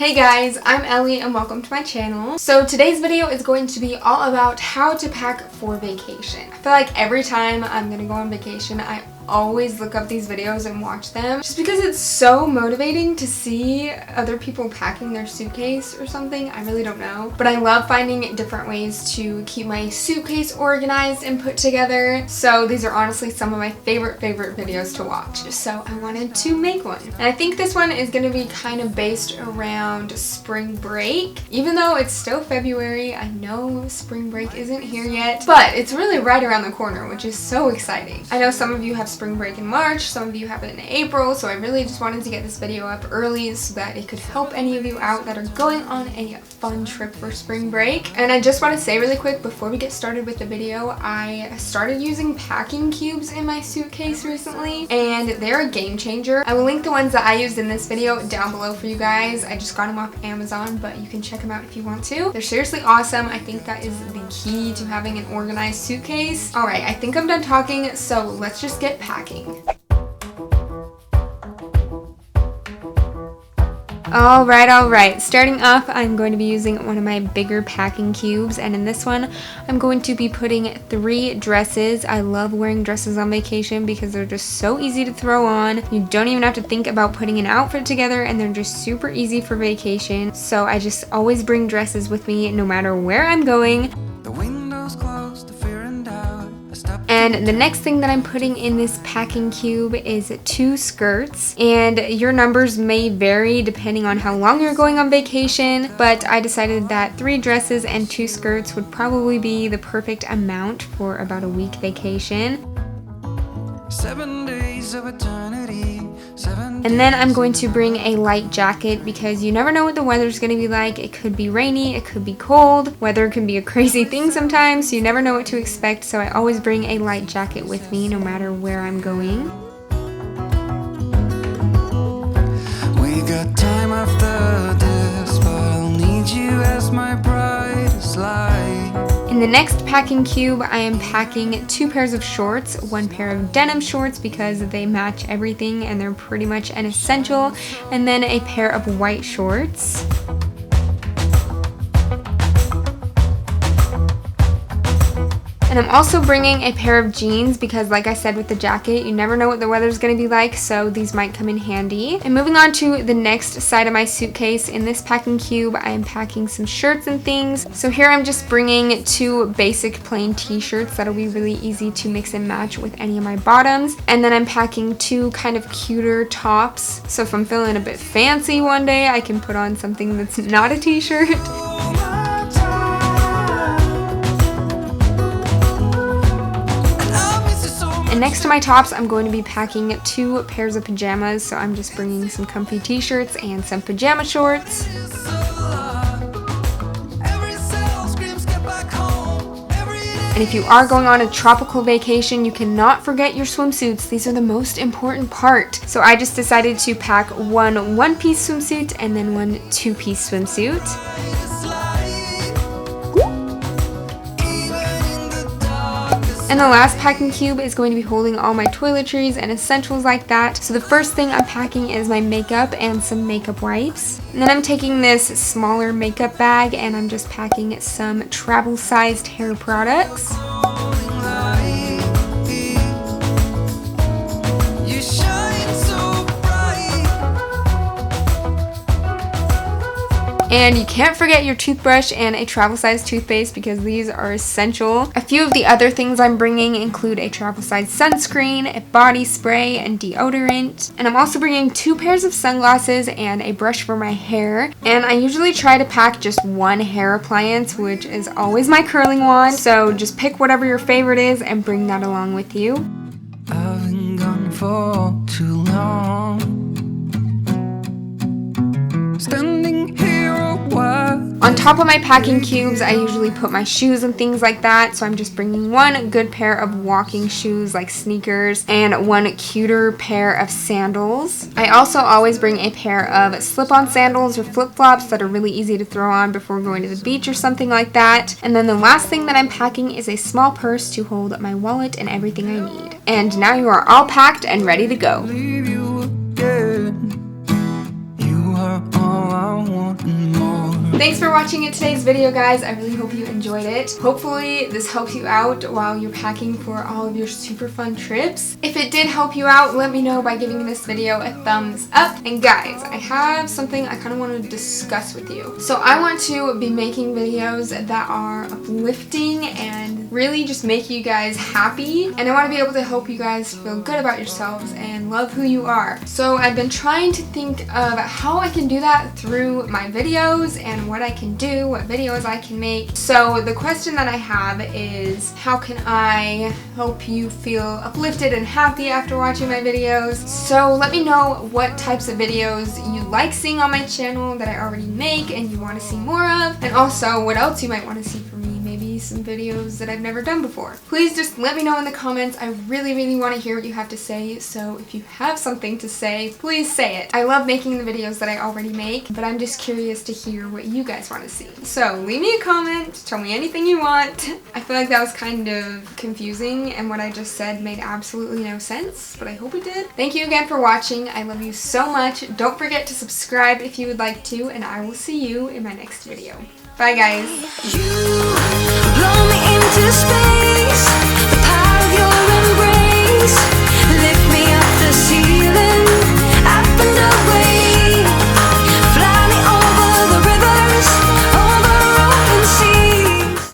Hey guys, I'm Ellie and welcome to my channel. So today's video is going to be all about how to pack for vacation. I feel like every time I'm gonna go on vacation, I always look up these videos and watch them just because it's so motivating to see other people packing their suitcase or something. I really don't know, but I love finding different ways to keep my suitcase organized and put together. So these are honestly some of my favorite videos to watch, so I wanted to make one. And I think this one is going to be kind of based around spring break. Even though it's still February, I know spring break isn't here yet, but it's really right around the corner, which is so exciting. I know some of you have spring break in March, some of you have it in April, so I really just wanted to get this video up early so that it could help any of you out that are going on a fun trip for spring break. And I just want to say really quick before we get started with the video, I started using packing cubes in my suitcase recently and they're a game changer. I will link the ones that I used in this video down below for you guys. I just got them off Amazon, but you can check them out if you want to. They're seriously awesome. I think that is the key to having an organized suitcase. Alright, I think I'm done talking, so let's just get packing. Alright. Starting off, I'm going to be using one of my bigger packing cubes, and in this one, I'm going to be putting 3 dresses. I love wearing dresses on vacation because they're just so easy to throw on. You don't even have to think about putting an outfit together, and they're just super easy for vacation. So I just always bring dresses with me no matter where I'm going. The windows closed, the fear and doubt. And the next thing that I'm putting in this packing cube is 2 skirts, and your numbers may vary depending on how long you're going on vacation, but I decided that 3 dresses and 2 skirts would probably be the perfect amount for about a week vacation. 7 days of eternity. And then I'm going to bring a light jacket because you never know what the weather's going to be like. It could be rainy, it could be cold. Weather can be a crazy thing sometimes, so you never know what to expect. So I always bring a light jacket with me no matter where I'm going. We got time after this, but I'll need you as my brightest light. In the next packing cube, I am packing 2 pairs of shorts, 1 pair of denim shorts because they match everything and they're pretty much an essential, and then a pair of white shorts. And I'm also bringing a pair of jeans because, like I said with the jacket, you never know what the weather's going to be like, so these might come in handy. And moving on to the next side of my suitcase, in this packing cube, I am packing some shirts and things. So here I'm just bringing 2 basic plain t-shirts that'll be really easy to mix and match with any of my bottoms. And then I'm packing 2 kind of cuter tops. So if I'm feeling a bit fancy one day, I can put on something that's not a t-shirt. And next to my tops, I'm going to be packing 2 pairs of pajamas, so I'm just bringing some comfy t-shirts and some pajama shorts. And if you are going on a tropical vacation, you cannot forget your swimsuits. These are the most important part. So I just decided to pack 1 one-piece swimsuit and then 1 2-piece swimsuit. And the last packing cube is going to be holding all my toiletries and essentials like that. So the first thing I'm packing is my makeup and some makeup wipes. And then I'm taking this smaller makeup bag and I'm just packing some travel-sized hair products. And you can't forget your toothbrush and a travel-sized toothpaste because these are essential. A few of the other things I'm bringing include a travel-sized sunscreen, a body spray, and deodorant. And I'm also bringing 2 pairs of sunglasses and a brush for my hair. And I usually try to pack just 1 hair appliance, which is always my curling wand. So just pick whatever your favorite is and bring that along with you. I've been gone for too long. Standing here. On top of my packing cubes, I usually put my shoes and things like that, so I'm just bringing 1 good pair of walking shoes like sneakers and 1 cuter pair of sandals. I also always bring a pair of slip-on sandals or flip-flops that are really easy to throw on before going to the beach or something like that. And then the last thing that I'm packing is a small purse to hold my wallet and everything I need. And now you are all packed and ready to go. You are all I want. Thanks for watching today's video, guys. I really hope you enjoyed it. Hopefully this helps you out while you're packing for all of your super fun trips. If it did help you out, let me know by giving this video a thumbs up. And guys, I have something I kind of want to discuss with you. So I want to be making videos that are uplifting and really just make you guys happy. And I want to be able to help you guys feel good about yourselves and love who you are. So I've been trying to think of how I can do that through my videos and what I can do, what videos I can make. So the question that I have is, how can I help you feel uplifted and happy after watching my videos? So let me know what types of videos you like seeing on my channel that I already make and you want to see more of, and also what else you might want to see from me. Maybe some videos that I've never done before. Please just let me know in the comments. I really want to hear what you have to say, so if you have something to say, please say it. I love making the videos that I already make, but I'm just curious to hear what you guys want to see. So leave me a comment, tell me anything you want. I feel like that was kind of confusing and what I just said made absolutely no sense, but I hope it did. Thank you again for watching. I love you so much. Don't forget to subscribe if you would like to, and I will see you in my next video. Bye, guys. You blow me into space, the power of your embrace.